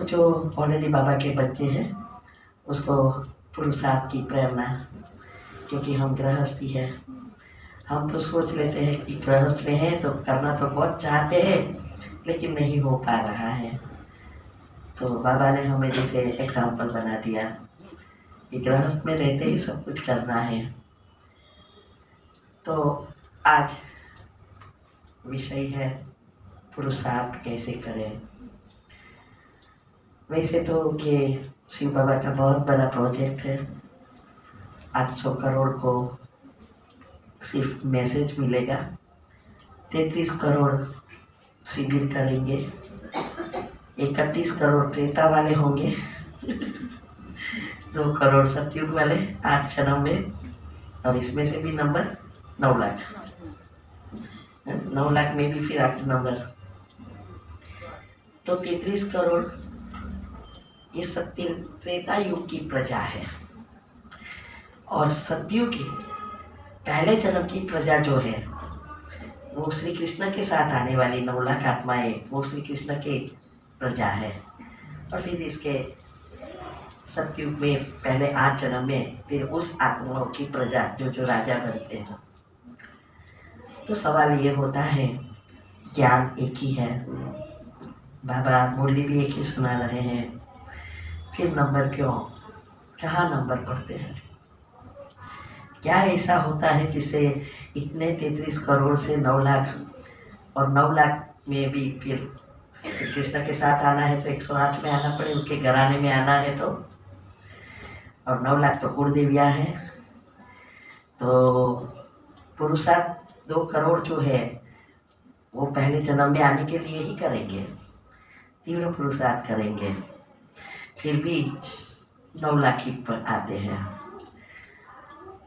जो ऑलरेडी बाबा के बच्चे हैं उसको पुरुषार्थ की प्रेरणा, क्योंकि हम गृहस्थी है। हम तो सोच लेते हैं कि गृहस्थ में है तो करना तो बहुत चाहते हैं लेकिन नहीं हो पा रहा है। तो बाबा ने हमें जैसे एग्जाम्पल बना दिया कि गृहस्थ में रहते ही सब कुछ करना है। तो आज विषय है पुरुषार्थ कैसे करें। वैसे तो ये शिव बाबा का बहुत बड़ा प्रोजेक्ट है। 800 करोड़ को सिर्फ मैसेज मिलेगा, 33 करोड़ शिविर करेंगे, 31 करोड़ त्रेता वाले होंगे, 2 करोड़ सतयुग वाले 8 जन्म में, और इसमें से भी नंबर 9 लाख, 9 लाख में भी फिर 8 नंबर, तो 33 करोड़ ये सत्य त्रेता युग की प्रजा है। और सतयुग की पहले जन्म की प्रजा जो है वो श्री कृष्ण के साथ आने वाली 9 लाख आत्माएं, वो श्री कृष्ण के प्रजा है। और फिर इसके सतयुग में पहले 8 जन्म में फिर उस आत्माओं की प्रजा जो राजा बनते हैं। तो सवाल ये होता है, ज्ञान एक ही है, बाबा मुरली भी एक ही सुना रहे हैं, फिर नंबर क्यों, कहाँ नंबर पढ़ते हैं? क्या ऐसा होता है जिससे इतने 33 करोड़ से 9 लाख, और 9 लाख में भी फिर श्री कृष्ण के साथ आना है तो 108 में आना पड़े, उसके घराने में आना है तो, और 9 लाख तो कुलदेविया है। तो पुरुषार्थ 2 करोड़ जो है वो पहले जन्म में आने के लिए ही करेंगे, तीव्र पुरुषार्थ करेंगे, फिर भी 9 लाख ही पर आते हैं।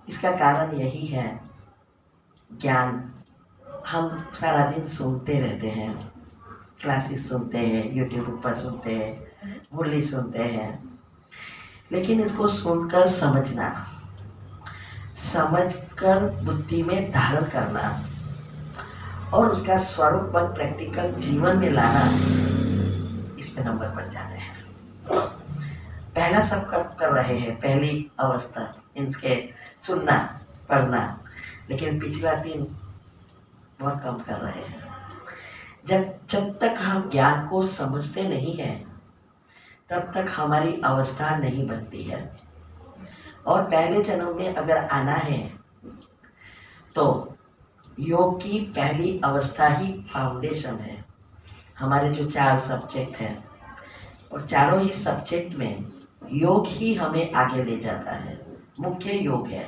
इसका कारण यही है, ज्ञान हम सारा दिन सुनते रहते हैं, क्लासेस सुनते हैं, यूट्यूब पर सुनते हैं, मुरली सुनते हैं, लेकिन इसको सुनकर समझना, समझकर बुद्धि में धारण करना और उसका स्वरूप पर प्रैक्टिकल जीवन में लाना, इस पे नंबर बढ़ जाते हैं। पहला सब कर रहे हैं, पहली अवस्था इनके सुनना पढ़ना, लेकिन पिछला 3 बहुत कम कर रहे हैं। जब तक हम ज्ञान को समझते नहीं हैं तब तक हमारी अवस्था नहीं बनती है। और पहले जन्म में अगर आना है तो योग की पहली अवस्था ही फाउंडेशन है। हमारे जो 4 सब्जेक्ट हैं और चारों ही सब्जेक्ट में योग ही हमें आगे ले जाता है, मुख्य योग है।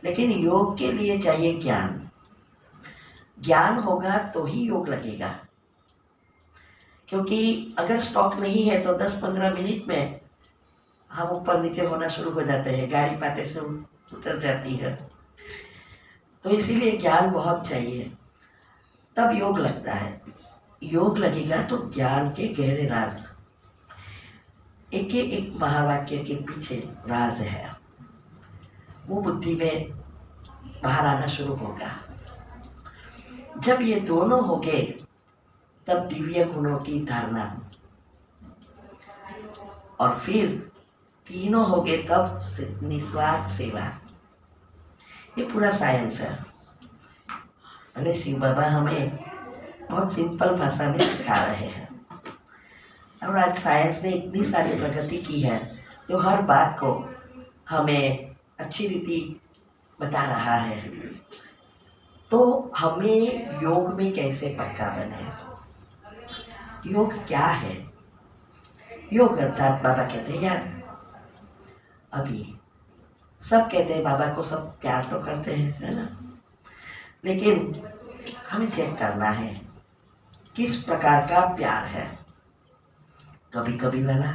लेकिन योग के लिए चाहिए ज्ञान, ज्ञान होगा तो ही योग लगेगा। क्योंकि अगर स्टॉक नहीं है तो 10-15 मिनट में हम ऊपर नीचे होना शुरू हो जाते हैं, गाड़ी पाटे से उतर जाती है। तो इसीलिए ज्ञान बहुत चाहिए, तब योग लगता है। योग लगेगा तो ज्ञान के गहरे राज, एक महावाक्य के पीछे राज है, वो बुद्धि में बाहर आना शुरू होगा। जब ये दोनों हो गए तब दिव्य गुणों की धारणा, और फिर तीनों हो गए तब निस्वार्थ सेवा। ये पूरा साइंस है। अरे शिव बाबा हमें बहुत सिंपल भाषा में सिखा रहे हैं, और आज साइंस ने इतनी सारी प्रगति की है जो हर बात को हमें अच्छी रीति बता रहा है। तो हमें योग में कैसे पक्का बने? योग क्या है? योग अर्थात बाबा कहते हैं यार, अभी सब कहते हैं बाबा को, सब प्यार तो करते हैं, है ना, लेकिन हमें चेक करना है किस प्रकार का प्यार है। कभी कभी वाला,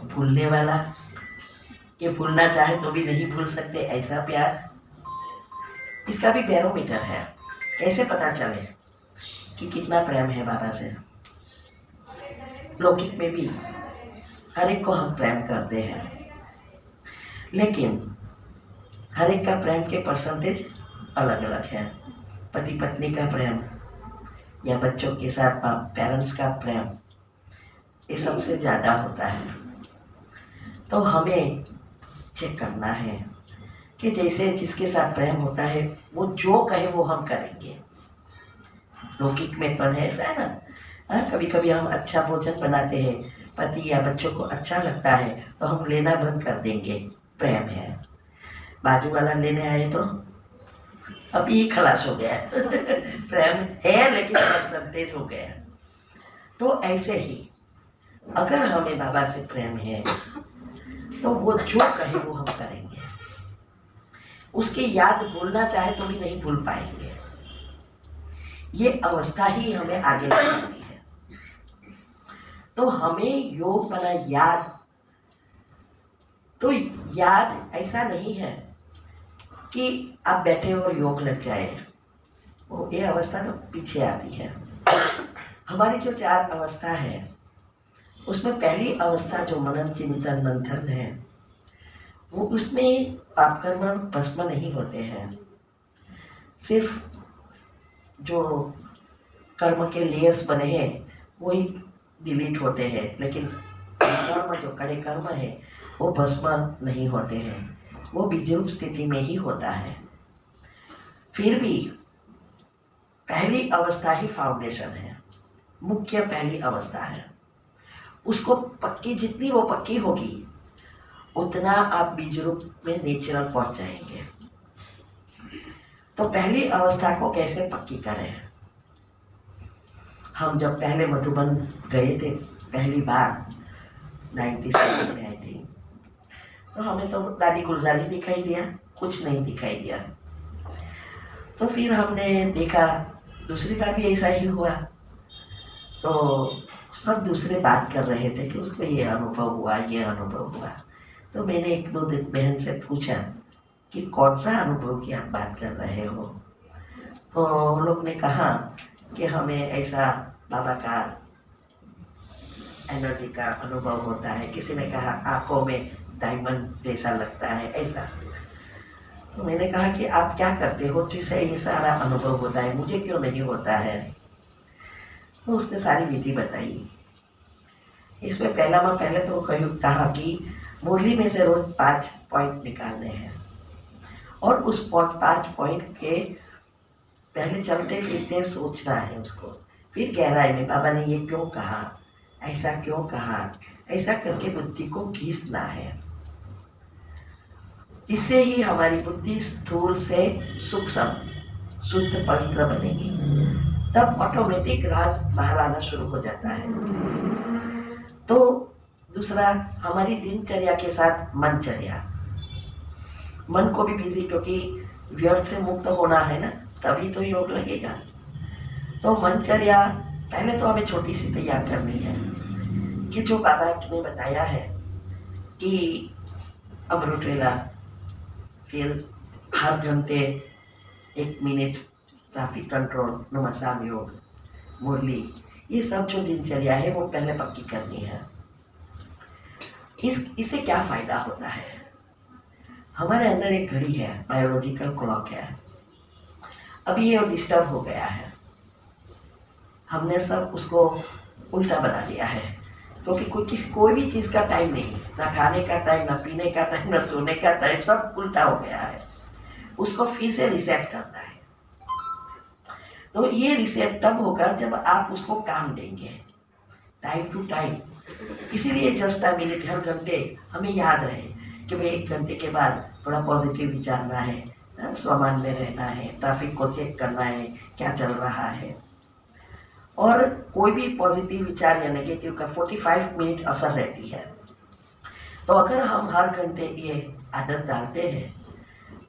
भूलने वाला, ये भूलना चाहे तो भी नहीं भूल सकते ऐसा प्यार, इसका भी बैरोमीटर है। कैसे पता चले कि कितना प्रेम है बाबा से? लौकिक में भी हर एक को हम प्रेम करते हैं, लेकिन हर एक का प्रेम के परसेंटेज अलग अलग है। पति पत्नी का प्रेम या बच्चों के साथ पेरेंट्स का प्रेम ये सबसे ज़्यादा होता है। तो हमें चेक करना है कि जैसे जिसके साथ प्रेम होता है वो जो कहे वो हम करेंगे। लौकिक में पण है ऐसा है ना। हाँ, कभी कभी हम अच्छा भोजन बनाते हैं, पति या बच्चों को अच्छा लगता है तो हम लेना बंद कर देंगे, प्रेम है। बाजू वाला लेने आए तो अभी खलास हो गया प्रेम है लेकिन परसेंटेज हो गया। तो ऐसे ही अगर हमें बाबा से प्रेम है तो वो जो कहे वो हम करेंगे। उसकी याद भूलना चाहे तो भी नहीं भूल पाएंगे। ये अवस्था ही हमें आगे बढ़ाती है। तो हमें योग बना याद, तो याद ऐसा नहीं है कि आप बैठे और योग लग जाए, वो ये अवस्था तो पीछे आती है। हमारी जो 4 अवस्था है उसमें पहली अवस्था जो मनन चिंतन मंथन है, वो उसमें पाप कर्म भस्म नहीं होते हैं। सिर्फ जो कर्म के लेयर्स बने हैं वही डिलीट होते हैं, लेकिन कर्म जो कड़े कर्म है वो भस्म नहीं होते हैं, वो बीजरूप स्थिति में ही होता है। फिर भी पहली अवस्था ही फाउंडेशन है, मुख्य पहली अवस्था है। उसको पक्की, जितनी वो पक्की होगी उतना आप बीज रूप में नेचुरल पहुंच जाएंगे। तो पहली अवस्था को कैसे पक्की करें? हम जब पहले मधुबन गए थे पहली बार 97 में आई थी, तो हमें तो दादी गुलजारी दिखाई दिया, कुछ नहीं दिखाई दिया। तो फिर हमने देखा दूसरी बार भी ऐसा ही हुआ। तो सब दूसरे बात कर रहे थे कि उसको ये अनुभव हुआ, ये अनुभव हुआ। तो मैंने 1-2 दिन बहन से पूछा कि कौन सा अनुभव की आप बात कर रहे हो? तो उन लोग ने कहा कि हमें ऐसा बाबा का एनर्जी का अनुभव होता है। किसी ने कहा आंखों में डायमंड जैसा लगता है, ऐसा। तो मैंने कहा कि आप क्या करते हो जिससे ये सारा अनुभव होता है, मुझे क्यों नहीं होता है? तो उसने सारी विधि बताई। इसमें पहले तो कहा कि मुरली में से रोज 5 पॉइंट निकालने हैं और उस 5 पॉइंट के पहले चलते फिरते सोचना है उसको। फिर गहराई में बाबा ने ये क्यों कहा, ऐसा क्यों कहा, ऐसा करके बुद्धि को घिसना है। इससे ही हमारी बुद्धि स्थूल से सूक्ष्म शुद्ध पवित्र बनेगी। तब ऑटोमेटिक राज बाहर आना शुरू हो जाता है। तो दूसरा, हमारी दिनचर्या के साथ मनचर्या। मन को भी बिजी, क्योंकि व्यर्थ से मुक्त होना है ना, तभी तो योग लगेगा। तो मनचर्या पहले तो हमें छोटी सी तैयार करनी है कि जो बाबा ने बताया है कि अमृत वेला, फिर हर घंटे 1 मिनट ट्रैफिक कंट्रोल, नमस्कार योग, मुरली, ये सब जो दिनचर्या है वो पहले पक्की करनी है। इससे क्या फायदा होता है? हमारे अंदर एक घड़ी है, बायोलॉजिकल क्लॉक है। अभी ये डिस्टर्ब हो गया है, हमने सब उसको उल्टा बना दिया है, क्योंकि कोई भी चीज़ का टाइम नहीं, ना खाने का टाइम, ना पीने का टाइम, ना सोने का टाइम, सब उल्टा हो गया है। उसको फिर से रिसेट करना है। तो ये रिसेट तब होगा जब आप उसको काम देंगे टाइम टू टाइम। इसीलिए जस्ट अ मिनट, हर घंटे हमें याद रहे कि भाई 1 घंटे के बाद थोड़ा पॉजिटिव विचारना है, स्वमान में रहना है, ट्रैफिक को चेक करना है क्या चल रहा है। और कोई भी पॉजिटिव विचार या नेगेटिव का 45 मिनट असर रहती है। तो अगर हम हर घंटे ये आदत डालते हैं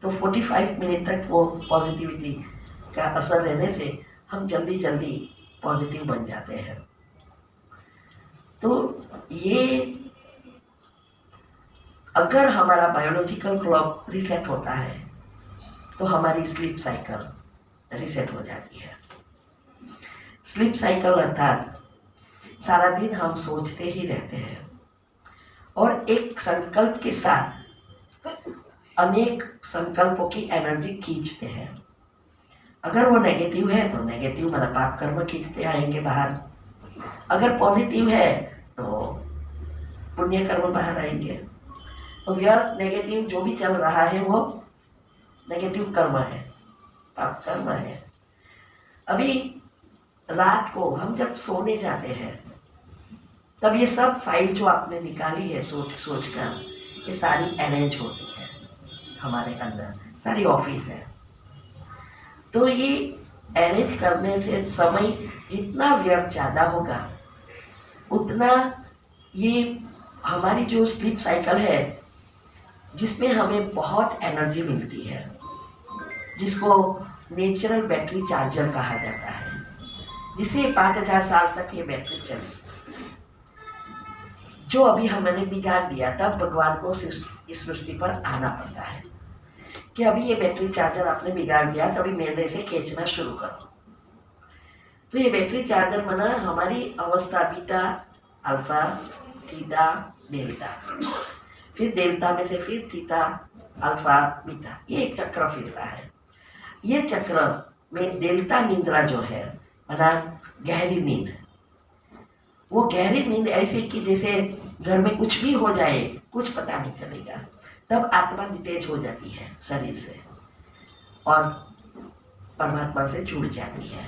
तो 45 मिनट तक वो पॉजिटिविटी का असर रहने से हम जल्दी जल्दी पॉजिटिव बन जाते हैं। तो ये अगर हमारा बायोलॉजिकल क्लॉक रिसेट होता है तो हमारी स्लीप साइकिल रिसेट हो जाती है। स्लीप साइकिल अर्थात सारा दिन हम सोचते ही रहते हैं और एक संकल्प के साथ अनेक संकल्पों की एनर्जी खींचते हैं। अगर वो नेगेटिव है तो नेगेटिव मतलब पाप कर्म खींचते आएंगे बाहर। अगर पॉजिटिव है तो पुण्य कर्म बाहर आएंगे। तो व्यर्थ नेगेटिव जो भी चल रहा है वो नेगेटिव कर्म है, पाप कर्म है। अभी रात को हम जब सोने जाते हैं तब ये सब फाइल जो आपने निकाली है सोच सोच कर, ये सारी अरेंज होती है हमारे अंदर, सारी ऑफिस है। तो ये अरेंज करने से समय जितना व्यर्थ ज़्यादा होगा उतना ये हमारी जो स्लीप साइकिल है जिसमें हमें बहुत एनर्जी मिलती है, जिसको नेचुरल बैटरी चार्जर कहा जाता है, जिससे 5000 साल तक ये बैटरी चली। जो अभी हमने बिगाड़ दिया तब भगवान को इस सृष्टि पर आना पड़ता है कि अभी ये बैटरी चार्जर आपने बिगाड़ दिया, तभी मेरे से खींचना शुरू करो। तो ये बैटरी चार्जर बना हमारी अवस्था बीटा, अल्फा, थीटा, डेल्टा, फिर डेल्टा में से फिर थीटा, अल्फा, बीटा, ये एक चक्र फिरता है। ये चक्र में डेल्टा निद्रा जो है बना गहरी नींद। वो गहरी नींद ऐसे कि जैसे घर में कुछ भी हो जाए कुछ पता नहीं चलेगा, तब आत्मा डिटेच हो जाती है शरीर से और परमात्मा से जुड़ जाती है।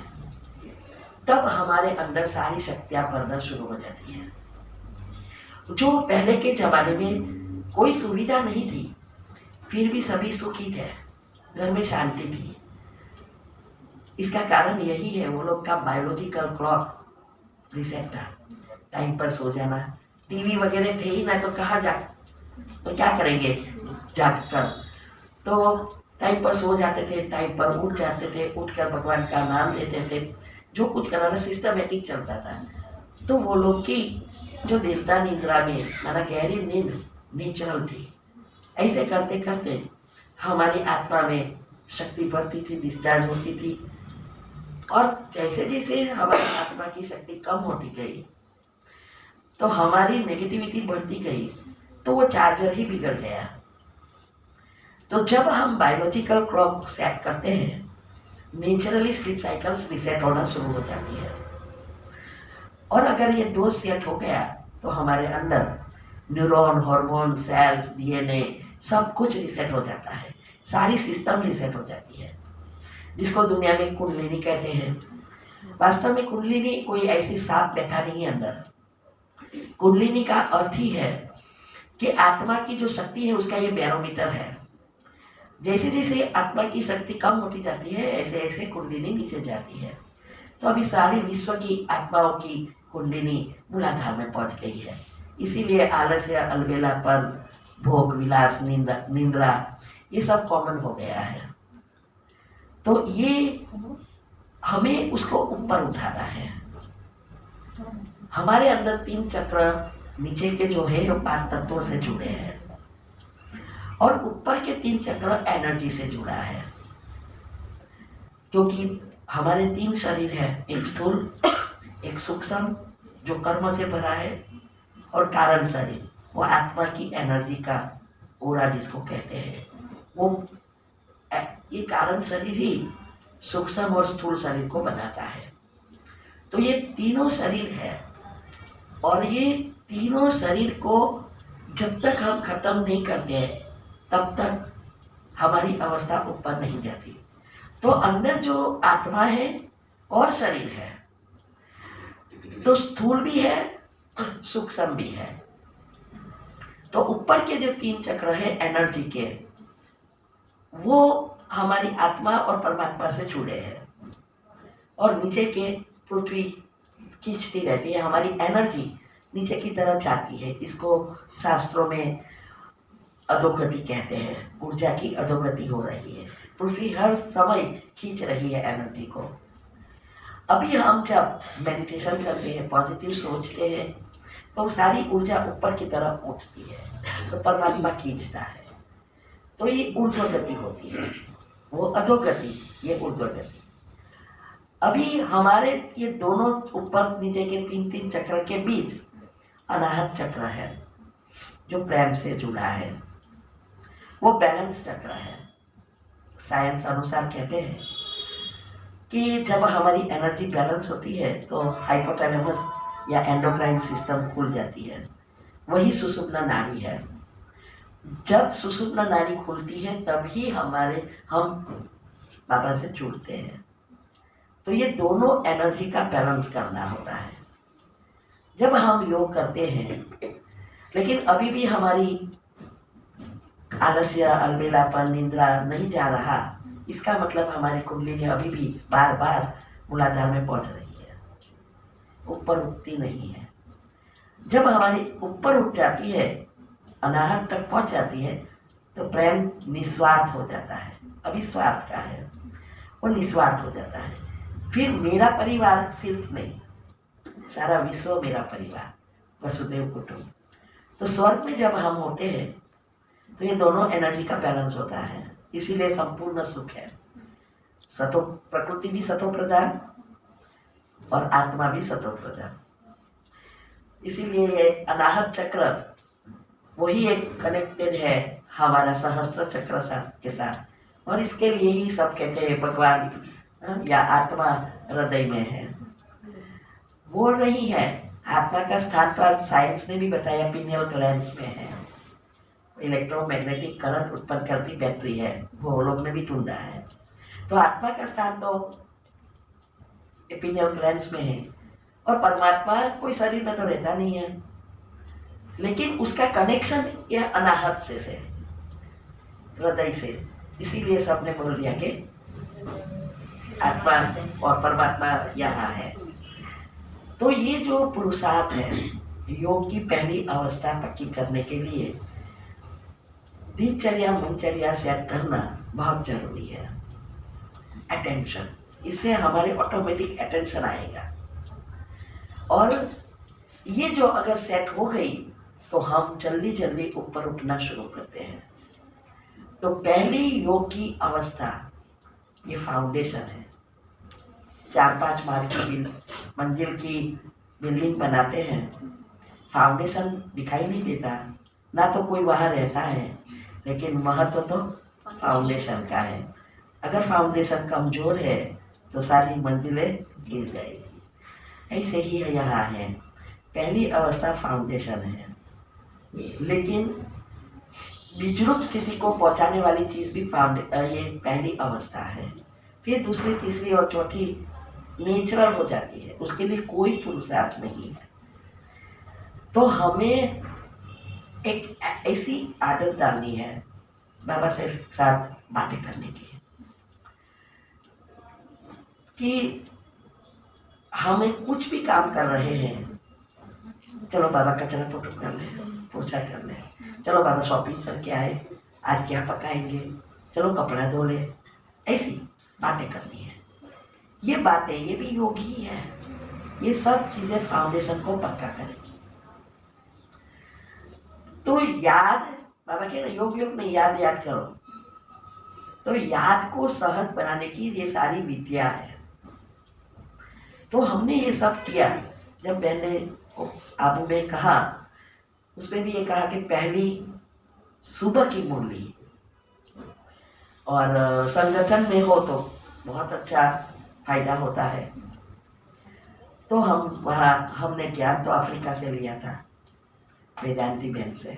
तब हमारे अंदर सारी शक्तियां बढ़ना शुरू हो जाती है। जो पहले के जमाने में कोई सुविधा नहीं थी फिर भी सभी सुखी थे, घर में शांति थी। इसका कारण यही है वो लोग का बायोलॉजिकल क्लॉक रिसेट था, टाइम पर सो जाना। टीवी वगैरह थे ही ना तो कहाँ जा, तो क्या करेंगे जाग कर, तो टाइम पर सो जाते थे, टाइम पर उठ जाते थे, उठकर भगवान का नाम लेते थे, जो कुछ कराना सिस्टमेटिक चलता था। तो वो लोग की जो डेल्टा निद्रा में माना गहरी नींद नेचुरल थी। ऐसे करते करते हमारी आत्मा में शक्ति बढ़ती थी, डिस्चार्ज होती थी। और जैसे जैसे हमारी आत्मा की शक्ति कम होती गई तो हमारी नेगेटिविटी बढ़ती गई, तो वो चार्जर ही बिगड़ गया। तो जब हम बायोलॉजिकल क्लॉक सेट करते हैं नेचुरली स्लीप साइकिल्स रिसेट होना शुरू हो जाती है। और अगर ये दोष सेट हो गया तो हमारे अंदर न्यूरॉन, हार्मोन, सेल्स, डीएनए सब कुछ रिसेट हो जाता है, सारी सिस्टम रिसेट हो जाती है, जिसको दुनिया में कुंडलिनी कहते हैं। वास्तव में कुंडलिनी कोई ऐसी सांप बैठा नहीं है अंदर। कुंडलिनी का अर्थ ही है कि आत्मा की जो शक्ति है उसका ये बैरोमीटर है। जैसे जैसे आत्मा की शक्ति कम होती जाती है ऐसे ऐसे कुंडलिनी नीचे जाती है। तो अभी सारी विश्व की आत्माओं की कुंडलिनी मूलाधार में पहुंच गई है। इसीलिए आलस्य, अलबेलापन, भोग विलास, निंद्रा ये सब कॉमन हो गया है। तो ये हमें उसको ऊपर उठाना है। हमारे अंदर 3 चक्र नीचे के जो है वो 5 तत्वों से जुड़े हैं और ऊपर के 3 चक्र एनर्जी से जुड़ा है। क्योंकि हमारे 3 शरीर हैं, एक स्थूल, एक सूक्ष्म जो कर्म से भरा है, और कारण शरीर वो आत्मा की एनर्जी का ओरा जिसको कहते हैं। वो ये कारण शरीर ही सूक्ष्म और स्थूल शरीर को बनाता है। तो ये तीनों शरीर है और ये तीनों शरीर को जब तक हम खत्म नहीं करते हैं तब तक हमारी अवस्था ऊपर नहीं जाती। तो अंदर जो आत्मा है और शरीर है, तो स्थूल भी है, सूक्ष्म भी है। तो ऊपर के जो 3 चक्र है एनर्जी के, वो हमारी आत्मा और परमात्मा से जुड़े हैं और नीचे के पृथ्वी खींचती रहती है, हमारी एनर्जी नीचे की तरफ जाती है। इसको शास्त्रों में अधोगति कहते हैं, ऊर्जा की अधोगति हो रही है। पृथ्वी हर समय खींच रही है एनर्जी को। अभी हम जब मेडिटेशन करते हैं, पॉजिटिव सोचते हैं, तो सारी ऊर्जा ऊपर की तरफ उठती है, तो परमात्मा खींचता है। तो ये ऊर्ध्वगति होती है, वो अधोगति, ये ऊर्ध्वगति। अभी हमारे ये दोनों ऊपर नीचे के 3 चक्र के बीच अनाहत चक्र है जो प्रेम से जुड़ा है, वो बैलेंस चक्र है। साइंस अनुसार कहते हैं कि जब हमारी एनर्जी बैलेंस होती है तो हाइपोथैलेमस या एंडोक्राइन सिस्टम खुल जाती है, वही सुषुम्ना नाड़ी है। जब सुषुम्ना नाड़ी खुलती है तभी हम बाबा से जुड़ते हैं। तो ये दोनों एनर्जी का बैलेंस करना होता है जब हम योग करते हैं। लेकिन अभी भी हमारी आलस्य, अलबेलापन, निंद्रा नहीं जा रहा, इसका मतलब हमारी कुंडली अभी भी बार बार मूलाधार में पहुंच रही है, ऊपर उठती नहीं है। जब हमारी ऊपर उठ जाती है, अनाहत तक पहुंच जाती है, तो प्रेम निस्वार्थ हो जाता है, अभी स्वार्थ का है, वो निस्वार्थ हो जाता है। फिर मेरा परिवार सिर्फ नहीं, सारा विश्व मेरा परिवार, वसुदेव कुटुंब। तो स्वर्ग में जब हम होते हैं तो ये दोनों एनर्जी का बैलेंस होता है, इसीलिए संपूर्ण सुख है। सतो प्रकृति भी सतो प्रधान और आत्मा भी सतो प्रधान। इसीलिए ये अनाहत चक्र वही एक कनेक्टेड है हमारा सहस्त्र चक्र के साथ, और इसके लिए ही सब कहते हैं भगवान या आत्मा हृदय में है। वो नहीं है, आत्मा का स्थान तो आज साइंस ने भी बताया पिनियल ग्लैंड्स में है। इलेक्ट्रोमैग्नेटिक करंट उत्पन्न करती बैटरी है, वो लोग ने भी ढूंढा है। तो आत्मा का स्थान तो पिनियल ग्लैंड्स में है, और परमात्मा कोई शरीर में तो रहता नहीं है, लेकिन उसका कनेक्शन यह अनाहत से है, हृदय से। इसीलिए सबने बोल दिया कि आत्मा और परमात्मा यहाँ है। तो ये जो पुरुषार्थ है योग की पहली अवस्था पक्की करने के लिए, दिनचर्या मनचर्या सेट करना बहुत जरूरी है। अटेंशन, इससे हमारे ऑटोमेटिक अटेंशन आएगा, और ये जो अगर सेट हो गई तो हम जल्दी जल्दी ऊपर उठना शुरू करते हैं। तो पहली योग की अवस्था ये फाउंडेशन है। 4-5 मार्ग की मंजिल की बिल्डिंग बनाते हैं, फाउंडेशन दिखाई नहीं देता, ना तो कोई वहाँ रहता है, लेकिन महत्व तो फाउंडेशन का है। अगर फाउंडेशन कमजोर है तो सारी मंजिलें गिर जाएगी। ऐसे ही यहाँ है, पहली अवस्था फाउंडेशन है, लेकिन विद्रूप स्थिति को पहुंचाने वाली चीज भी ये पहली अवस्था है। फिर दूसरी, तीसरी और चौथी नेचुरल हो जाती है, उसके लिए कोई पुरुषार्थ नहीं है। तो हमें एक ऐसी आदत डालनी है बाबा से साथ बातें करने की, कि हमें कुछ भी काम कर रहे हैं, चलो बाबा कचरा फोटो कर ले, पोछा कर ले, चलो बाबा शॉपिंग करके आए, आज क्या पकाएंगे, चलो कपड़ा धो ले, ऐसी बातें करनी है। ये बातें, ये भी योग ही है। ये सब चीजें फाउंडेशन को पक्का करेगी। तो याद, बाबा कह रहे योग योग नहीं, याद याद करो। तो याद को सहज बनाने की ये सारी विद्या है। तो हमने ये सब किया। जब मैंने आबू में कहा, उसमें भी ये कहा कि पहली सुबह की मुरली, और संगठन में हो तो बहुत अच्छा फायदा होता है। तो हम वहाँ, हमने ज्ञान तो अफ्रीका से लिया था, वेदांती बैंक से,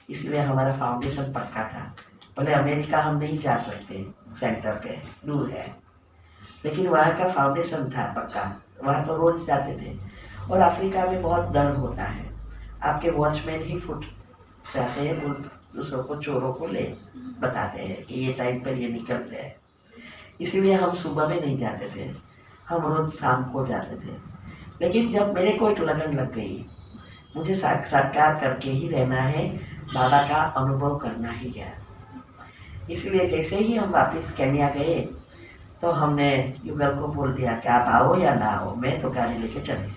इसलिए हमारा फाउंडेशन पक्का था। भले अमेरिका हम नहीं जा सकते, सेंटर पे दूर है, लेकिन वहाँ का फाउंडेशन था पक्का, वहाँ तो रोज जाते थे। और अफ्रीका में बहुत डर होता है, आपके वॉचमैन ही फुट जाते हैं, वो दूसरों को, चोरों को ले बताते हैं कि ये टाइम पर ये निकलते हैं। इसीलिए हम सुबह में नहीं जाते थे, हम रोज शाम को जाते थे। लेकिन जब मेरे को एक लगन लग गई, मुझे साक्षात्कार करके ही रहना है, बाबा का अनुभव करना ही है। इसलिए जैसे ही हम वापस केन्या गए तो हमने युगल को बोल दिया कि आप आओ या ना आओ, मैं तो गाड़ी लेके चले,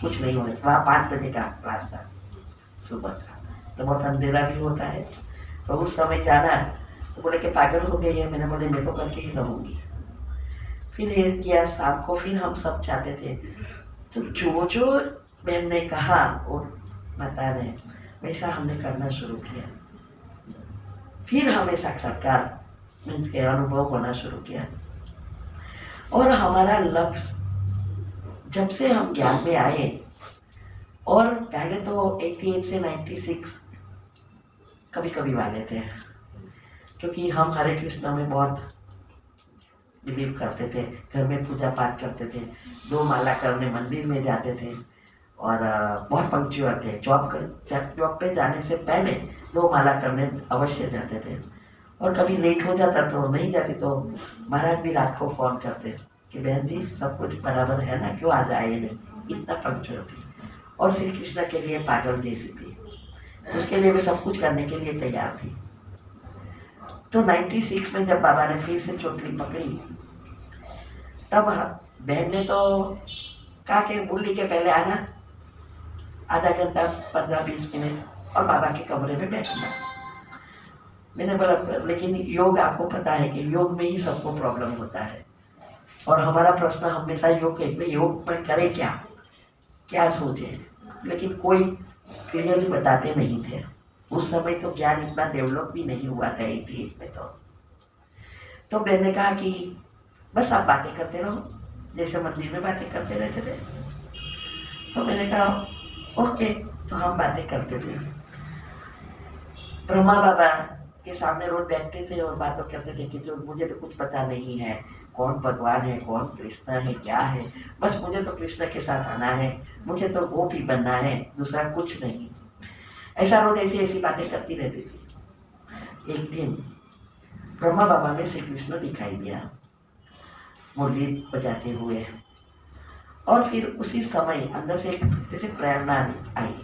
कुछ नहीं होगा। वहाँ 5 बजे का रास्ता सुबह का, तो बहुत अंधेरा भी होता है, तो उस समय जाना। तो बोले कि पागल हो गई है। मैंने बोले मैं तो करके ही रहूँगी। फिर ये किया, शाम को फिर हम सब चाहते थे। तो जो जो बहन ने कहा और माता ने, वैसा हमने करना शुरू किया। फिर हमें साक्षात्कार मीन्स के अनुभव होना शुरू किया। और हमारा लक्ष्य, जब से हम ज्ञान में आए और पहले तो 88 से 96 कभी कभी वाले थे, क्योंकि हम हरे कृष्णा में बहुत बिलीव करते थे, घर में पूजा पाठ करते थे, 2 माला करने मंदिर में जाते थे और बहुत पंक्चुअल थे। जॉब पे जाने से पहले 2 माला करने अवश्य जाते थे, और कभी लेट हो जाता तो नहीं जाती तो महाराज भी रात को फ़ोन करते कि बहन जी सब कुछ बराबर है ना, क्यों आज आए नहीं। इतना पंक्चुअल थी और श्री कृष्ण के लिए पागल जैसी थी, उसके लिए भी सब कुछ करने के लिए तैयार थी। तो 96 में जब बाबा ने फिर से चोटली पकड़ी, तब बहन ने तो कहा कि मुरली के पहले आना, आधा घंटा 15-20 मिनट और बाबा के कमरे में बैठना। मैंने बोला लेकिन योग, आपको पता है कि योग में ही सबको प्रॉब्लम होता है, और हमारा प्रश्न हमेशा योग है, योग में करे क्या, क्या सोचे, लेकिन कोई क्लियरली बताते नहीं थे। उस समय तो ज्ञान इतना डेवलप भी नहीं हुआ था 88 में। तो मैंने कहा कि बस आप बातें करते रहो, जैसे मंदिर में बातें करते रहते थे। तो मैंने कहा ओके। तो हम बातें करते थे, ब्रह्मा बाबा के सामने रोज बैठते थे और बातें करते थे कि जो मुझे तो कुछ पता नहीं है, कौन भगवान है, कौन कृष्ण है, क्या है, बस मुझे तो कृष्ण के साथ आना है, मुझे तो गोपी बनना है, दूसरा कुछ नहीं। ऐसा रोज ऐसी ऐसी बातें करती रहती थी। एक दिन ब्रह्मा बाबा में श्री कृष्ण दिखाई दिया मुरली बजाते हुए, और फिर उसी समय अंदर से जैसे प्रेरणा आई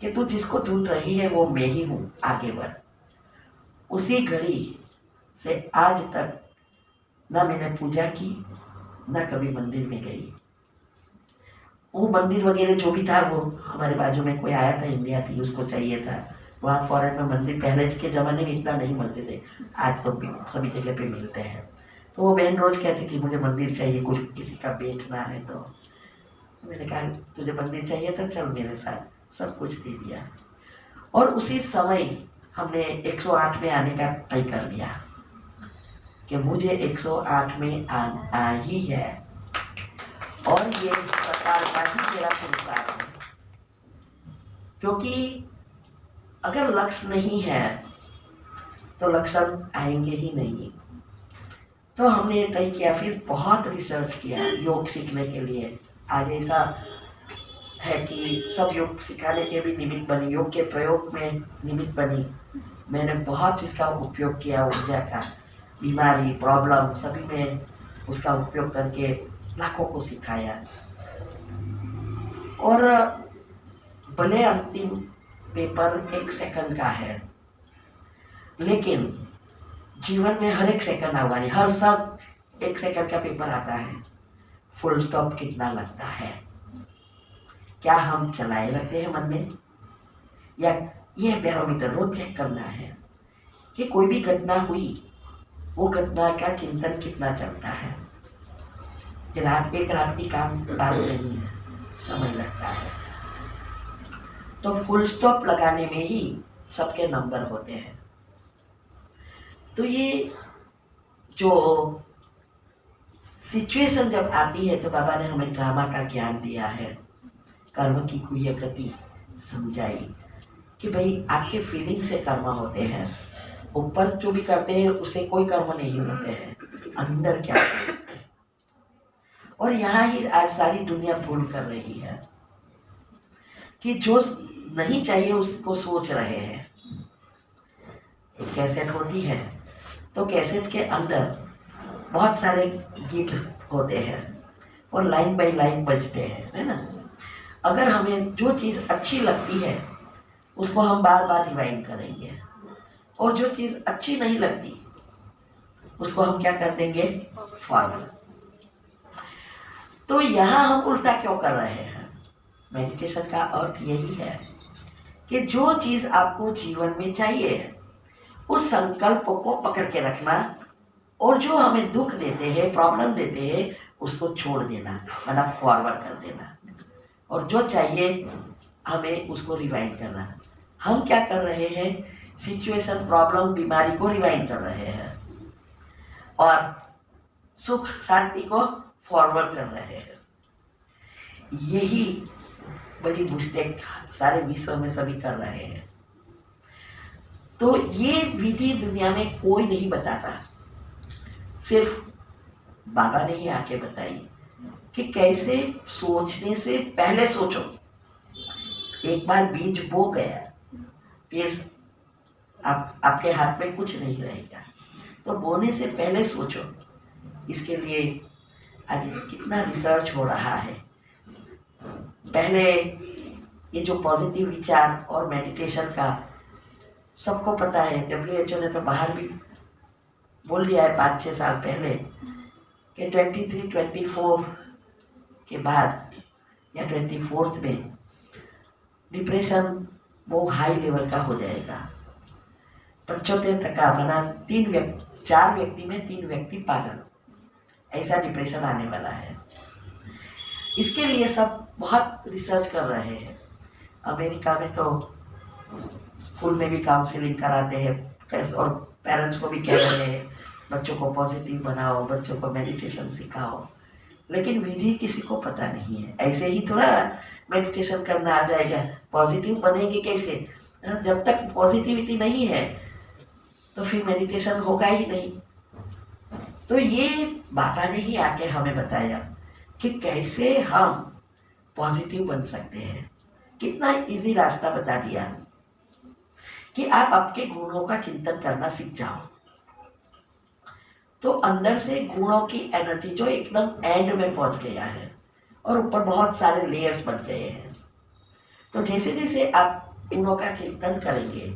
कि तू जिसको ढूंढ रही है वो मैं ही हूँ, आगे बढ़। उसी घड़ी से आज तक ना मैंने पूजा की, ना कभी मंदिर में गई। वो मंदिर वगैरह जो भी था, वो हमारे बाजू में कोई आया था, इंडिया थी, उसको चाहिए था। वहाँ फॉरेन में मंदिर पहले के ज़माने में इतना नहीं मिलते थे, आज तो सभी जगह पे मिलते हैं। तो वो बहन रोज कहती थी मुझे मंदिर चाहिए, कुछ किसी का बेचना है। तो मैंने कहा तुझे मंदिर चाहिए था, चल मेरे साथ, सब कुछ दे दिया। और उसी समय हमने 108 में आने का तय कर लिया कि मुझे 108 में आना ही है, और ये सरकार का ही मेरा पुरस्कार है। क्योंकि अगर लक्ष्य नहीं है तो लक्षण आएंगे ही नहीं। तो हमने तय किया, फिर बहुत रिसर्च किया योग सीखने के लिए। आज ऐसा है कि सब योग सिखाने के भी निमित्त बनी, योग के प्रयोग में निमित्त बनी। मैंने बहुत इसका उपयोग किया, ऊर्जा का, बीमारी प्रॉब्लम सभी में उसका उपयोग करके लाखों को सिखाया। और भले अंतिम पेपर 1 सेकंड का है, लेकिन जीवन में हर एक सेकंड आवा नहीं, हर साल 1 सेकंड का पेपर आता है। फुल स्टॉप कितना लगता है, क्या हम चलाए रखते हैं मन में, या ये बैरोमीटर रोज चेक करना है कि कोई भी घटना हुई, वो घटना का चिंतन कितना चलता है। एक रात की काम बात नहीं है, समय लगता है। तो फुल स्टॉप लगाने में ही सबके नंबर होते हैं। तो ये जो सिचुएशन जब आती है तो बाबा ने हमें ड्रामा का ज्ञान दिया है, कर्म की गुह्य गति समझाई कि भाई आपके फीलिंग से कर्म होते हैं, ऊपर जो भी करते हैं उससे कोई कर्म नहीं होते हैं, अंदर क्या है। और यहाँ ही आज सारी दुनिया भूल कर रही है कि जो नहीं चाहिए उसको सोच रहे हैं। एक कैसेट होती है तो कैसेट के अंदर बहुत सारे गीत होते हैं और लाइन बाय लाइन बजते हैं, है ना। अगर हमें जो चीज़ अच्छी लगती है उसको हम बार बार रिवाइंड करेंगे, और जो चीज़ अच्छी नहीं लगती उसको हम क्या कर देंगे, फॉरवर्ड। तो यहाँ हम उल्टा क्यों कर रहे हैं। मेडिटेशन का अर्थ यही है कि जो चीज़ आपको जीवन में चाहिए उस संकल्प को पकड़ के रखना, और जो हमें दुख देते हैं, प्रॉब्लम देते हैं, उसको छोड़ देना, मतलब फॉरवर्ड कर देना, और जो चाहिए हमें उसको रिवाइंड करना। हम क्या कर रहे हैं, सिचुएशन, प्रॉब्लम, बीमारी को रिवाइंड कर रहे हैं और सुख शांति को फॉरवर्ड कर रहे हैं। यही बड़ी मिस्टेक सारे विश्व में सभी कर रहे हैं। तो ये विधि दुनिया में कोई नहीं बताता, सिर्फ बाबा ने ही आके बताई कि कैसे सोचने से पहले सोचो। एक बार बीज बो गया फिर आपके हाथ में कुछ नहीं रहेगा, तो बोने से पहले सोचो। इसके लिए आज कितना रिसर्च हो रहा है। पहले ये जो पॉजिटिव विचार और मेडिटेशन का सबको पता है, WHO ने तो बाहर भी बोल दिया है 5-6 साल पहले कि 23-24 के बाद या 24th में डिप्रेशन वो हाई लेवल का हो जाएगा। 75 टका बना 4 व्यक्ति में 3 व्यक्ति पागल, ऐसा डिप्रेशन आने वाला है। इसके लिए सब बहुत रिसर्च कर रहे हैं। अमेरिका में तो स्कूल में भी काउंसलिंग कराते हैं और पेरेंट्स को भी कह रहे हैं बच्चों को पॉजिटिव बनाओ, बच्चों को मेडिटेशन सिखाओ। लेकिन विधि किसी को पता नहीं है। ऐसे ही थोड़ा मेडिटेशन करना आ जाएगा, पॉजिटिव बनेंगे कैसे? जब तक पॉजिटिविटी नहीं है तो फिर मेडिटेशन होगा ही नहीं। तो ये बाबा ने ही आके हमें बताया कि कैसे हम पॉजिटिव बन सकते हैं। कितना इजी रास्ता बता दिया कि आप आपके गुणों का चिंतन करना सीख जाओ, तो अंदर से गुणों की एनर्जी जो एकदम एंड में पहुंच गया है और ऊपर बहुत सारे लेयर्स बन गए हैं। तो जैसे जैसे आप गुणों का चिंतन करेंगे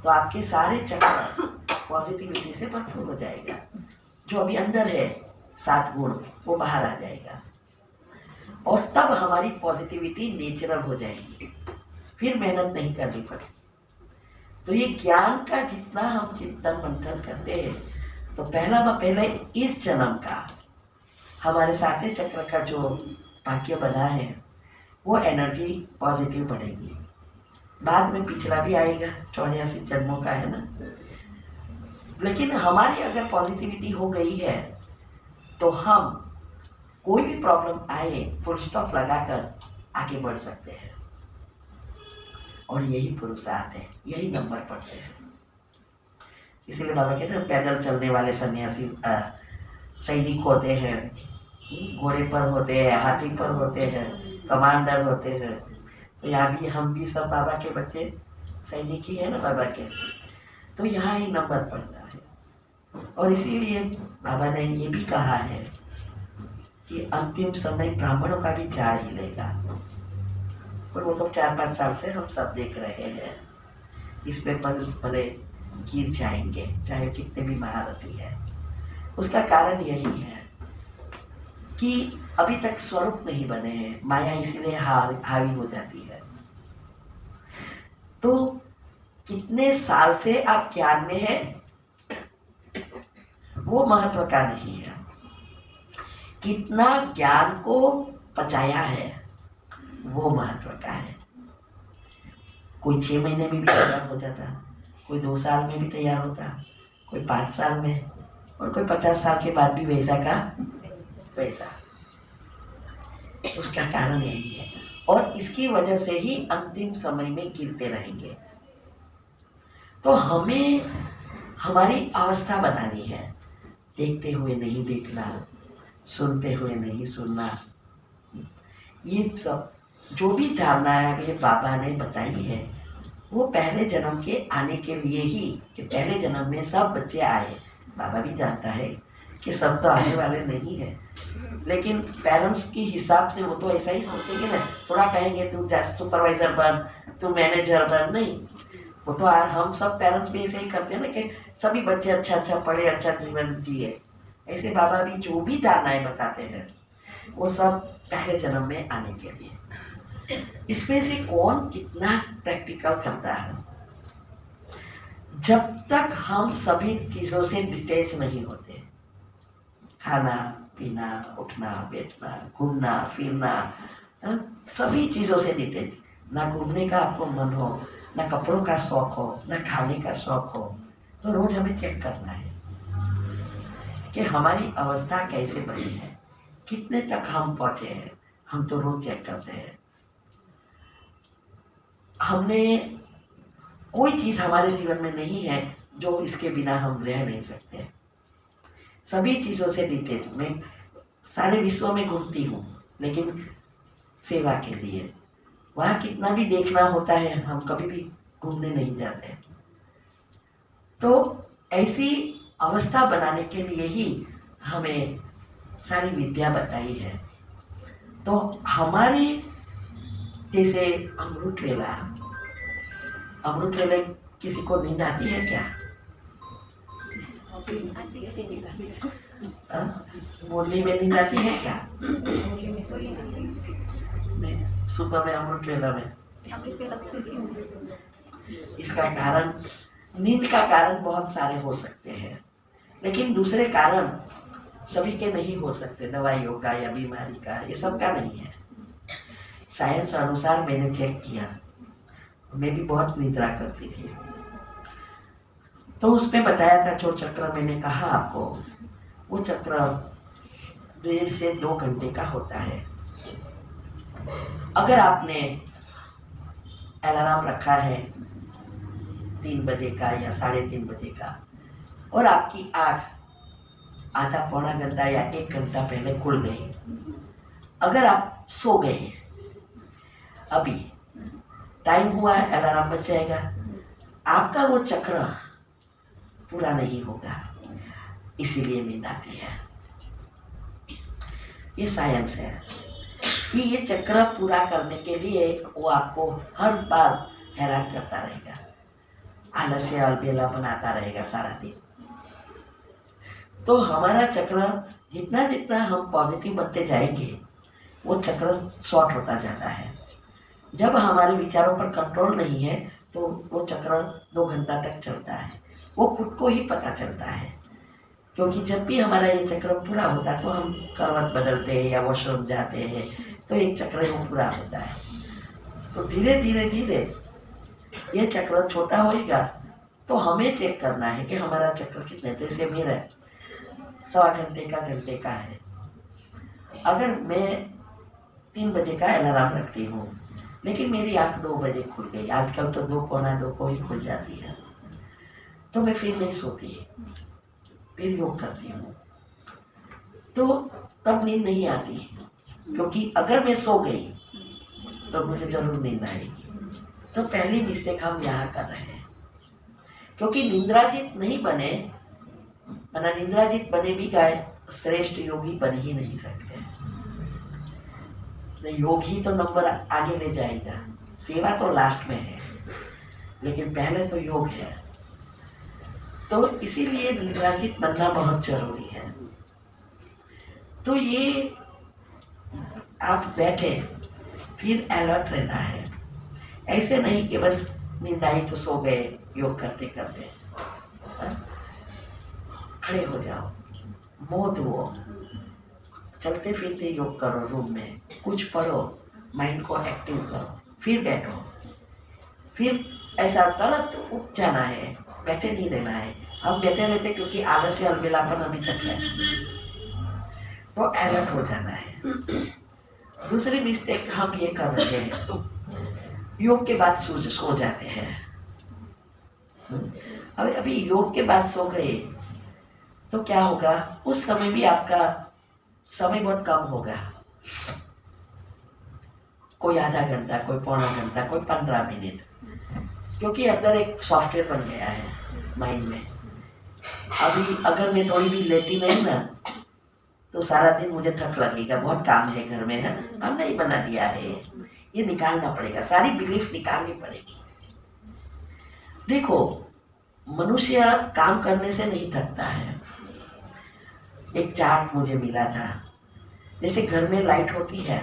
तो आपके सारे चक्र पॉजिटिविटी से भरपूर हो जाएगा। जो अभी अंदर है 7 गुण वो बाहर आ जाएगा और तब हमारी पॉजिटिविटी नेचुरल हो जाएगी, फिर मेहनत नहीं करनी पड़ेगी। तो ये ज्ञान का जितना हम चिंतन मंथन करते हैं तो पहले इस जन्म का हमारे 7वें चक्र का जो भाग्य बना है वो एनर्जी पॉजिटिव बढ़ेगी। बाद में पिछला भी आएगा, 84 जन्मों का है ना। लेकिन हमारी अगर पॉजिटिविटी हो गई है तो हम कोई भी प्रॉब्लम आए फुल स्टॉप लगाकर आगे बढ़ सकते हैं। और यही पुरुषार्थ है, यही नंबर पड़ते हैं। इसीलिए बाबा कहते हैं पैदल चलने वाले सन्यासी सैनिक होते हैं, घोड़े पर होते हैं, हाथी पर होते हैं, कमांडर होते हैं। तो यहाँ भी हम भी सब बाबा के बच्चे सैनिक ही है ना बाबा के। तो यहाँ ही नंबर पड़ता है। और इसीलिए बाबा ने ये भी कहा है कि अंतिम समय ब्राह्मणों का भी झाड़ हिलेगा। और वो तो 4-5 साल से हम सब देख रहे हैं। इस पे भले गिर जाएंगे चाहे कितने भी महारथी है। उसका कारण यही है कि अभी तक स्वरूप नहीं बने हैं, माया इसीलिए हावी हो जाती है। तो कितने साल से आप ज्ञान में हैं वो महत्व का नहीं है, कितना ज्ञान को पचाया है वो महत्व का है। कोई 6 महीने में भी तैयार हो जाता, कोई 2 साल में भी तैयार होता, कोई 5 साल में, और कोई 50 साल के बाद भी वैसा का वैसा। उसका कारण यही है और इसकी वजह से ही अंतिम समय में गिरते रहेंगे। तो हमें हमारी अवस्था बनानी है, देखते हुए नहीं देखना, सुनते हुए नहीं सुनना। ये सब जो भी धारणाएं ये बाबा ने बताई है वो पहले जन्म के आने के लिए ही, कि पहले जन्म में सब बच्चे आए। बाबा भी जानता है कि सब तो आने वाले नहीं है, लेकिन पेरेंट्स की हिसाब से वो तो ऐसा ही सोचेंगे ना। थोड़ा कहेंगे तू सुपरवाइजर बन, तू मैनेजर बन, नहीं। वो तो हम सब पेरेंट्स भी ऐसे ही करते हैं ना कि सभी बच्चे अच्छा पढ़े, अच्छा जीवन जिए। ऐसे बाबा भी जो भी धारणाएं बताते हैं वो सब पहले जन्म में आने के लिए। इसमें से कौन कितना प्रैक्टिकल करता है? जब तक हम सभी चीजों से डिटेच नहीं होते, खाना पीना, उठना बैठना, घूमना फिरना, सभी चीजों से डिटेच, ना घूमने का आपको मन हो, ना कपड़ों का शौक हो, ना खाने का शौक हो, तो रोज हमें चेक करना है कि हमारी अवस्था कैसे बनी है, कितने तक हम पहुंचे हैं। हम तो रोज चेक करते हैं। हमने कोई चीज़ हमारे जीवन में नहीं है जो इसके बिना हम रह नहीं सकते। सभी चीज़ों से डिटेल मैं सारे विश्व में घूमती हूँ, लेकिन सेवा के लिए। वहाँ कितना भी देखना होता है, हम कभी भी घूमने नहीं जाते। तो ऐसी अवस्था बनाने के लिए ही हमें सारी विद्या बताई है। तो हमारी जैसे अमृत वेला किसी को नींद आती है क्या? मुरली में नींद आती है क्या? नहीं, सुबह में अमृत वेला में। इसका कारण, नींद का कारण बहुत सारे हो सकते हैं, लेकिन दूसरे कारण सभी के नहीं हो सकते। दवाइयों का या बीमारी का, ये सब का नहीं है। साइंस अनुसार मैंने चेक किया, मैं भी बहुत निद्रा करती थी, तो उसमें बताया था जो चक्र मैंने कहा आपको, वो चक्र 1.5 से 2 घंटे का होता है। अगर आपने अलार्म रखा है 3 बजे का या 3:30 बजे का, और आपकी आँख आधा पौना घंटा या 1 घंटा पहले खुल गई, अगर आप सो गए, अभी टाइम हुआ है, अलार्म बज जाएगा, आपका वो चक्र पूरा नहीं होगा, इसीलिए नींद आती है। ये साइंस है कि ये चक्र पूरा करने के लिए वो आपको हर बार हैरान करता रहेगा, आलस्य अलबेला बनाता रहेगा सारा दिन। तो हमारा चक्र जितना जितना हम पॉजिटिव बनते जाएंगे, वो चक्र शॉर्ट होता जाता है। जब हमारे विचारों पर कंट्रोल नहीं है, तो वो चक्र 2 घंटा तक चलता है। वो खुद को ही पता चलता है, क्योंकि जब भी हमारा ये चक्र पूरा होता है, तो हम करवट बदलते हैं या वॉशरूम जाते हैं, तो एक चक्र वो पूरा होता है। तो धीरे धीरे धीरे ये चक्र छोटा होएगा, तो हमें चेक करना है कि हमारा चक्र कितने, जैसे मेरा 1.25 घंटे का है। अगर मैं 3 बजे का अलार्म रखती हूँ, लेकिन मेरी आँख 2 बजे खुल गई, आजकल तो 2 पौना 2 को ही खुल जाती है, तो मैं फिर नहीं सोती, फिर योग करती हूँ, तो तब नींद नहीं आती, क्योंकि अगर मैं सो गई तो मुझे जरूर नींद आएगी। तो पहली मिस्टेक हम यहाँ कर रहे हैं, क्योंकि निंद्राजित नहीं बने, वरना निंद्राजित बने भी गए, श्रेष्ठ योगी बन ही नहीं सकते। योग ही तो नंबर आगे ले जाएगा, सेवा तो लास्ट में है, लेकिन पहले तो योग है। तो इसीलिए निंद्राजित बनना बहुत जरूरी है। तो ये आप बैठे, फिर अलर्ट रहना है। ऐसे नहीं कि बस नींद आई तो सो गए योग करते करते। खड़े हो जाओ, मुंह धुओ, चलते फिरते योग करो, रूम में कुछ पढ़ो, माइंड को एक्टिव करो, फिर बैठो। फिर ऐसा तुरंत उठ जाना है, बैठे नहीं रहना है। हम बैठे रहते क्योंकि आलस्य अलबेलापन अभी तक है, तो अलर्ट हो जाना है। दूसरी मिस्टेक हम ये कर रहे हैं, योग के बाद सो जाते हैं। अभी योग के बाद सो गए तो क्या होगा, उस समय भी आपका समय बहुत कम होगा, कोई आधा घंटा, कोई पौना घंटा, कोई 15 मिनट, क्योंकि अंदर एक सॉफ्टवेयर बन गया है माइंड में। अभी अगर मैं थोड़ी भी लेटी नहीं ना, तो सारा दिन मुझे थक लगेगा, बहुत काम है घर में, है ना, हम नहीं बना दिया है, ये निकालना पड़ेगा, सारी बिलीफ निकालनी पड़ेगी। देखो, मनुष्य काम करने से नहीं थकता है। एक चार्ट मुझे मिला था, जैसे घर में लाइट होती है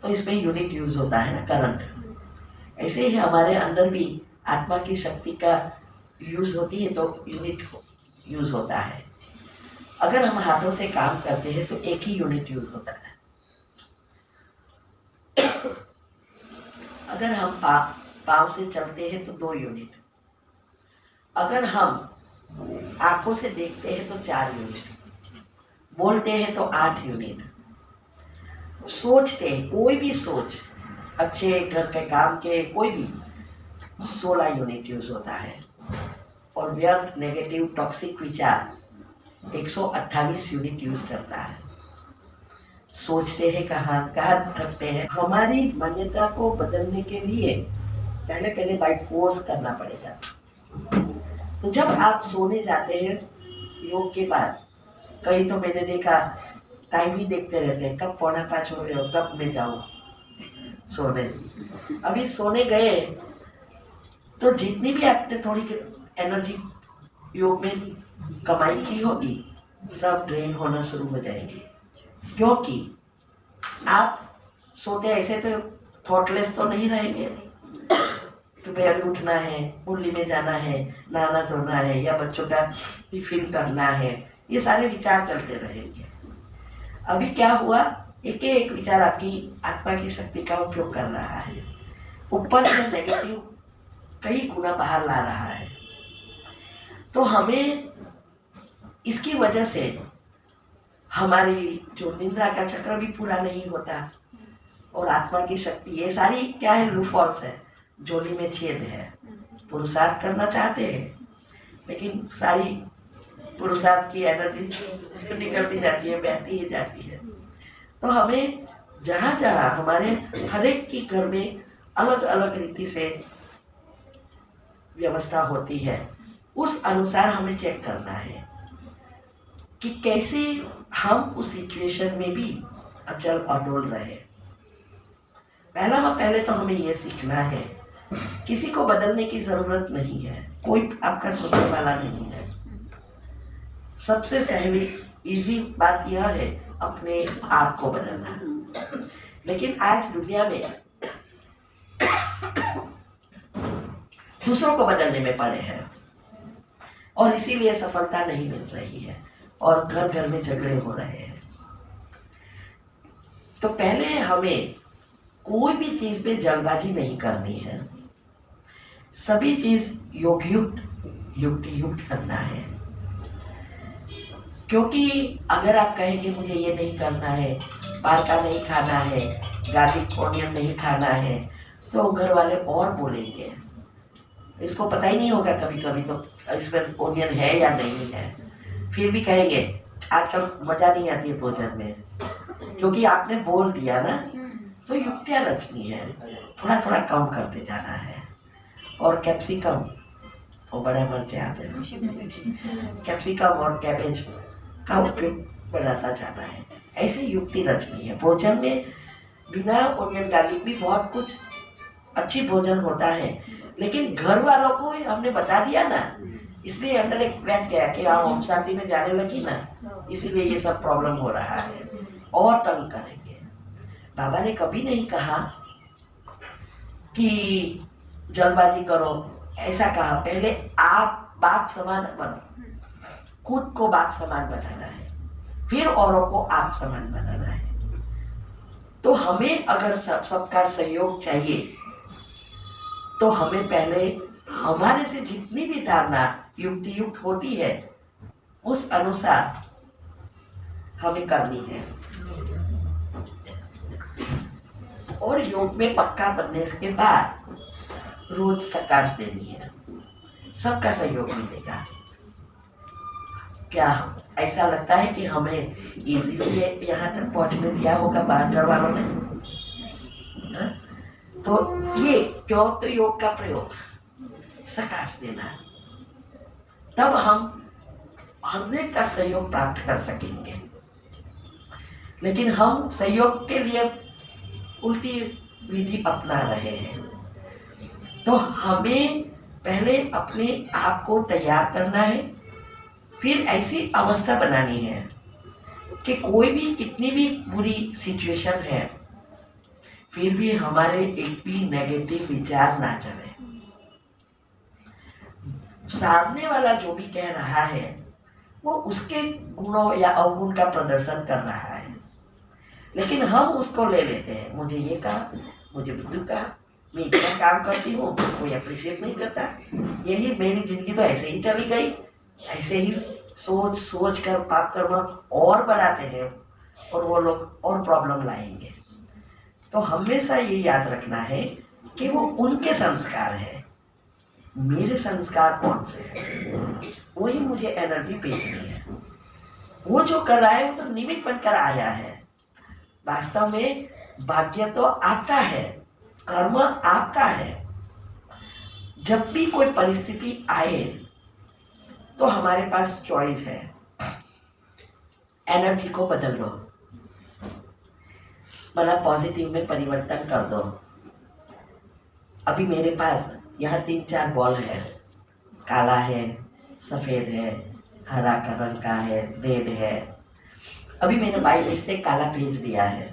तो इसमें यूनिट यूज होता है ना, करंट। ऐसे ही हमारे अंदर भी आत्मा की शक्ति का यूज होती है, तो यूनिट यूज होता है। अगर हम हाथों से काम करते हैं तो एक ही यूनिट यूज होता है। अगर हम पाँव से चलते हैं तो 2 यूनिट, अगर हम आंखों से देखते हैं तो 4 यूनिट, बोलते हैं तो 8 यूनिट, सोचते हैं कोई भी सोच अच्छे घर के काम के कोई भी 16 यूनिट यूज होता है और व्यर्थ नेगेटिव टॉक्सिक विचार 128 यूनिट यूज करता है। सोचते हैं कहाँ कहाँ थकते हैं। हमारी मान्यता को बदलने के लिए पहले पहले बाय फोर्स करना पड़ेगा। तो जब आप सोने जाते हैं योग के बाद, कई तो मैंने देखा टाइम ही देखते रहते हैं, कब 4:45 हो गए और कब मैं जाऊँ सोने। अभी सोने गए तो जितनी भी आपने थोड़ी एनर्जी योग में कमाई की होगी सब ड्रेन होना शुरू हो जाएगी, क्योंकि आप सोते ऐसे तो थॉटलेस तो नहीं रहेंगे कि भाई अभी उठना है, मुरली में जाना है, नहाना धोना है या बच्चों का टिफिन करना है, ये सारे विचार चलते रहेंगे। अभी क्या हुआ, एक एक विचार आपकी आत्मा की शक्ति का उपयोग कर रहा है, ऊपर से नेगेटिव कई गुना बाहर ला रहा है। तो हमें इसकी वजह से हमारी जो निद्रा का चक्र भी पूरा नहीं होता और आत्मा की शक्ति, ये सारी क्या है, लूफॉल्स है, झोली में छेद है। पुरुषार्थ करना चाहते हैं लेकिन सारी पुरुषार्थ की एनर्जी निकलती जाती है, बहती ही जाती है। तो हमें जहाँ जहाँ हमारे हर एक की घर में अलग अलग रीति से व्यवस्था होती है, उस अनुसार हमें चेक करना है कि कैसे हम उस सिचुएशन में भी अचल अडोल रहे। पहले तो हमें यह सीखना है, किसी को बदलने की जरूरत नहीं है, कोई आपका सुनने वाला नहीं है। सबसे सहली इजी बात यह है अपने आप को बदलना। लेकिन आज दुनिया में दूसरों को बदलने में पड़े हैं और इसीलिए सफलता नहीं मिल रही है और घर घर में झगड़े हो रहे हैं। तो पहले हमें कोई भी चीज में जल्दबाजी नहीं करनी है, सभी चीज योगयुक्त युक्तियुक्त करना है। क्योंकि अगर आप कहेंगे मुझे ये नहीं करना है, बाहर का नहीं खाना है, गार्लिक ऑनियन नहीं खाना है, तो घर वाले और बोलेंगे। इसको पता ही नहीं होगा कभी कभी तो इसमें ओनियन है या नहीं है, फिर भी कहेंगे। आजकल मजा नहीं आती है भोजन में, क्योंकि आपने बोल दिया ना। तो युक्तियाँ रचनी है, थोड़ा थोड़ा कम करते जाना है। और कैप्सिकम और बड़े मिर्चे आते हैं, कैप्सिकम और कैबेज का उपयोग बढ़ाता जाना है। ऐसे युक्ति रचनी है। भोजन में बिना ओनियन गार्लिक भी बहुत कुछ अच्छी भोजन होता है, लेकिन घर वालों को हमने बता दिया ना, इसलिए अंडर एक बैठ गया कि आप होम शांति में जाने लगी ना, इसीलिए ये सब प्रॉब्लम हो रहा है और तंग करेंगे। बाबा ने कभी नहीं कहा कि जल्दबाजी करो, ऐसा कहा पहले आप बाप समान बनो, खुद को बाप समान बनाना है, फिर औरों को आप समान बनाना है। तो हमें अगर सबका सहयोग चाहिए तो हमें पहले हमारे से जितनी भी धारणा युक्ति युक्त होती है उस अनुसार हमें करनी है। और योग में पक्का बनने के बाद रोज सकाश देनी है, सबका सहयोग मिलेगा। क्या ऐसा लगता है कि हमें इजीली यहाँ तक पहुँचने दिया होगा बाहर घर वालों ने? तो ये क्यों, तो योग का प्रयोग सकाश देना, तब हम हर एक का सहयोग प्राप्त कर सकेंगे। लेकिन हम सहयोग के लिए उल्टी विधि अपना रहे हैं। तो हमें पहले अपने आप को तैयार करना है, फिर ऐसी अवस्था बनानी है कि कोई भी कितनी भी बुरी सिचुएशन है फिर भी हमारे एक भी नेगेटिव विचार ना चले। सामने वाला जो भी कह रहा है वो उसके गुणों या अवगुण का प्रदर्शन कर रहा है, लेकिन हम उसको ले लेते हैं। मुझे ये कहा, मुझे बुद्धू कहा, मैं इतना काम करती हूँ, कोई अप्रिशिएट नहीं करता, यही मेरी जिंदगी तो ऐसे ही चली गई। ऐसे ही सोच सोच कर पाप कर्म और बढ़ाते हैं और वो लोग और प्रॉब्लम लाएंगे। तो हमेशा ये याद रखना है कि वो उनके संस्कार है, मेरे संस्कार कौन से हैं, वही मुझे एनर्जी भेजनी है। वो जो कर रहा है वो तो निमित्त बनकर आया है। वास्तव में भाग्य तो आपका है, कर्म आपका है। जब भी कोई परिस्थिति आए तो हमारे पास चॉइस है, एनर्जी को बदल दो, मतलब पॉजिटिव में परिवर्तन कर दो। अभी मेरे पास यहाँ 3-4 बॉल है, काला है, सफ़ेद है, हरा रंग का है, रेड है। अभी मेरे भाई ने इसने काला भेज दिया है,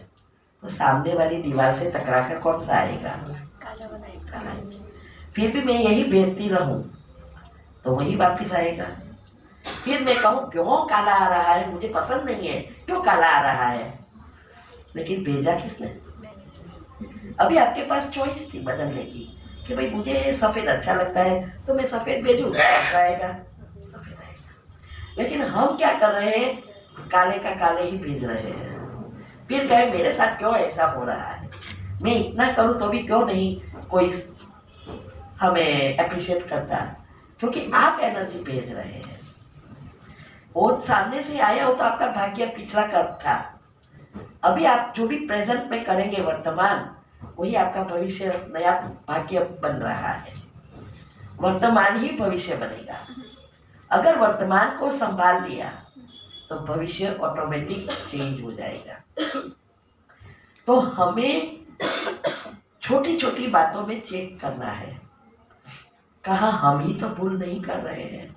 तो सामने वाली दीवार से टकरा कर कौन सा आएगा? काला। फिर भी मैं यही भेजती रहूं तो वही वापिस आएगा। फिर मैं कहूँ क्यों काला आ रहा है, मुझे पसंद नहीं है, क्यों काला आ रहा है, लेकिन भेजा किसने? अभी आपके पास चॉइस थी बदलने की कि भाई मुझे सफ़ेद अच्छा लगता है तो मैं सफ़ेद भेजूँ, आएगा सफ़ेद आएगा। लेकिन हम क्या कर रहे हैं, काले का काले ही भेज रहे हैं। फिर कहे मेरे साथ क्यों ऐसा हो रहा है, मैं इतना करूँ तो भी क्यों नहीं कोई हमें अप्रिशिएट करता, क्योंकि आप एनर्जी भेज रहे हैं। वो सामने से आया हो तो आपका भाग्य पिछला कब था। अभी आप जो भी प्रेजेंट में करेंगे वर्तमान, वही आपका भविष्य नया भाग्य बन रहा है। वर्तमान ही भविष्य बनेगा। अगर वर्तमान को संभाल लिया तो भविष्य ऑटोमेटिक चेंज हो जाएगा। तो हमें छोटी छोटी बातों में चेक करना है, कहाँ हम ही तो भूल नहीं कर रहे हैं।